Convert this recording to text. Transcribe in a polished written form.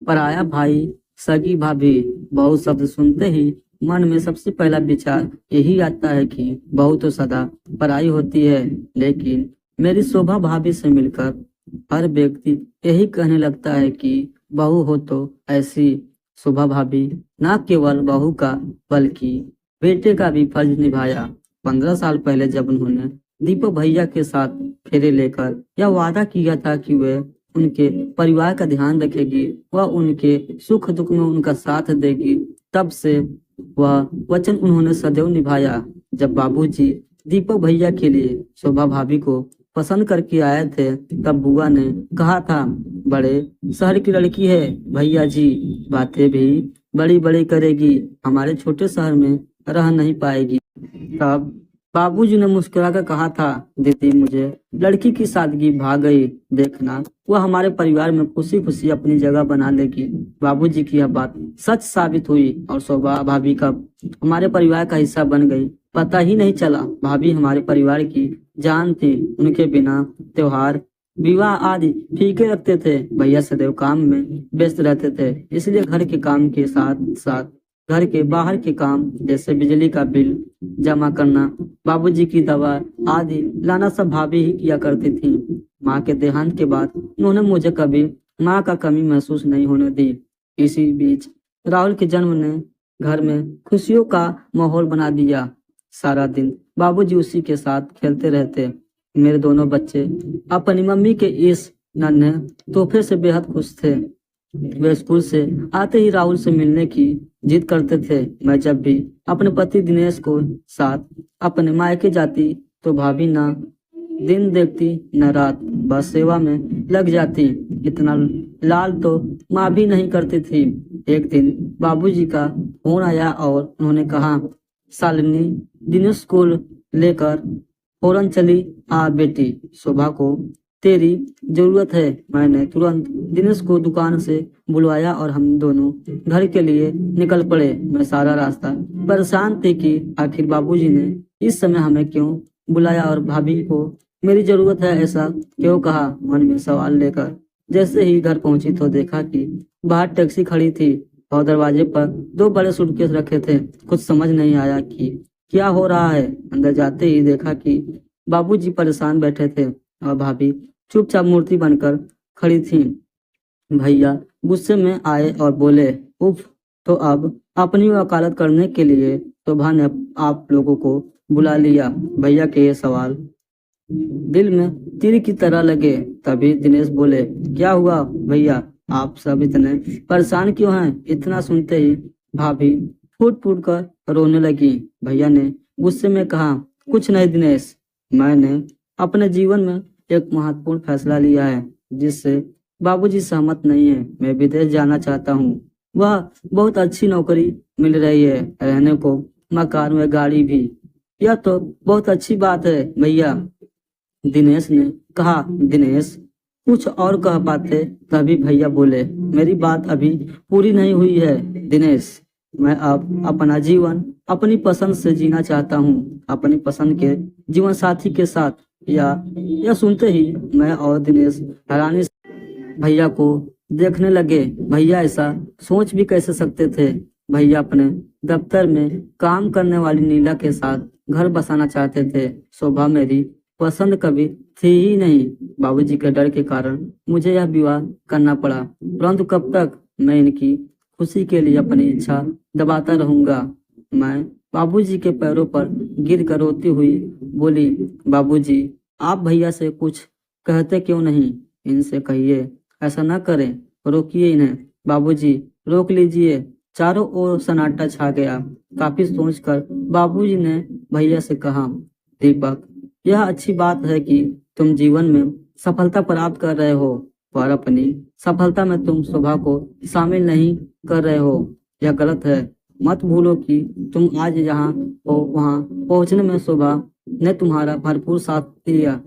पराया भाई, सगी भाभी, बहू शब्द सुनते ही मन में सबसे पहला विचार यही आता है कि बहू तो सदा पराई होती है। लेकिन मेरी शोभा भाभी से मिलकर हर व्यक्ति यही कहने लगता है कि बहू हो तो ऐसी। शोभा भाभी न केवल बहू का बल्कि बेटे का भी फर्ज निभाया। 15 साल पहले जब उन्होंने दीपक भैया के साथ फेरे लेकर यह वादा किया था कि वे उनके परिवार का ध्यान रखेगी, वह उनके सुख दुख में उनका साथ देगी, तब से वह वचन उन्होंने सदैव निभाया। जब बाबूजी दीपक भैया के लिए शोभा भाभी को पसंद करके आए थे, तब बुआ ने कहा था, बड़े शहर की लड़की है भैया जी, बातें भी बड़ी बड़ी करेगी, हमारे छोटे शहर में रह नहीं पाएगी। तब बाबूजी ने मुस्कुराकर कहा था, दीदी मुझे लड़की की सादगी भाग गई, देखना वह हमारे परिवार में खुशी खुशी अपनी जगह बना लेगी। बाबूजी की यह बात सच साबित हुई और शोभा भाभी कब हमारे परिवार का हिस्सा बन गई, पता ही नहीं चला। भाभी हमारे परिवार की जान थी, उनके बिना त्योहार विवाह आदि फीके रखते थे। भैया सदैव काम में व्यस्त रहते थे, इसलिए घर के काम के साथ साथ घर के बाहर के काम जैसे बिजली का बिल जमा करना, बाबूजी की दवा आदि लाना सब भाभी ही किया करती थी। माँ के देहांत के बाद उन्होंने मुझे कभी माँ का कमी महसूस नहीं होने दी। इसी बीच राहुल के जन्म ने घर में खुशियों का माहौल बना दिया। सारा दिन बाबूजी उसी के साथ खेलते रहते। मेरे दोनों बच्चे अपनी मम्मी के इस नन्हे तोहफे से बेहद खुश थे। वे स्कूल से आते ही राहुल से मिलने की जिद करते थे। मैं जब भी अपने पति दिनेश को साथ अपने मायके जाती तो भाभी ना दिन देखती न रात, बस सेवा में लग जाती। इतना लाल तो माँ भी नहीं करती थी। एक दिन बाबूजी का फोन आया और उन्होंने कहा, शालिनी दिनेश को लेकर फौरन चली आ बेटी, शोभा को तेरी जरूरत है। मैंने तुरंत दिनेश को दुकान से बुलवाया और हम दोनों घर के लिए निकल पड़े। मैं सारा रास्ता परेशान थी कि आखिर बाबूजी ने इस समय हमें क्यों बुलाया और भाभी को मेरी जरूरत है ऐसा क्यों कहा। मन में सवाल लेकर जैसे ही घर पहुंची तो देखा कि बाहर टैक्सी खड़ी थी और दरवाजे पर 2 बड़े सूटकेस रखे थे। कुछ समझ नहीं आया कि क्या हो रहा है। अंदर जाते ही देखा कि बाबूजी परेशान बैठे थे और भाभी चुपचाप मूर्ति बनकर खड़ी थी। भैया गुस्से में आए और बोले, उफ, तो अब अपनी वकालत करने के लिए शोभा ने आप लोगों को बुला लिया। भैया के ये सवाल दिल में तीर की तरह लगे। तभी दिनेश बोले, क्या हुआ भैया, आप सब इतने परेशान क्यों हैं। इतना सुनते ही भाभी फूट फूट कर रोने लगी। भैया ने गुस्से में कहा, कुछ नहीं दिनेश, मैंने अपने जीवन में एक महत्वपूर्ण फैसला लिया है जिससे बाबूजी सहमत नहीं है। मैं विदेश जाना चाहता हूँ। वह बहुत अच्छी नौकरी मिल रही है, रहने को मकान में गाड़ी भी। यह तो बहुत अच्छी बात है भैया, दिनेश ने कहा। दिनेश कुछ और कह पाते तभी भैया बोले, मेरी बात अभी पूरी नहीं हुई है दिनेश। मैं अब अपना जीवन अपनी पसंद से जीना चाहता हूँ, अपनी पसंद के जीवन साथी के साथ। यह सुनते ही मैं और दिनेश हैरानी से भैया को देखने लगे। भैया ऐसा सोच भी कैसे सकते थे। भैया अपने दफ्तर में काम करने वाली नीला के साथ घर बसाना चाहते थे। शोभा मेरी पसंद कभी थी ही नहीं। बाबूजी के डर के कारण मुझे यह विवाह करना पड़ा, परंतु कब तक मैं इनकी खुशी के लिए अपनी इच्छा दबाता रहूंगा। मैं बाबूजी के पैरों पर गिर कर रोती हुई बोली, बाबूजी आप भैया से कुछ कहते क्यों नहीं, इनसे कहिए ऐसा न करें, रोकिए इन्हें। बाबूजी रोक लीजिए। चारों ओर सन्नाटा छा गया। काफी सोचकर बाबूजी ने भैया से कहा, दीपक यह अच्छी बात है कि तुम जीवन में सफलता प्राप्त कर रहे हो, पर अपनी सफलता में तुम शोभा को शामिल नहीं कर रहे हो। यह गलत है। मत भूलो कि तुम आज जहाँ हो वहाँ पहुँचने में शोभा ने तुम्हारा भरपूर साथ दिया।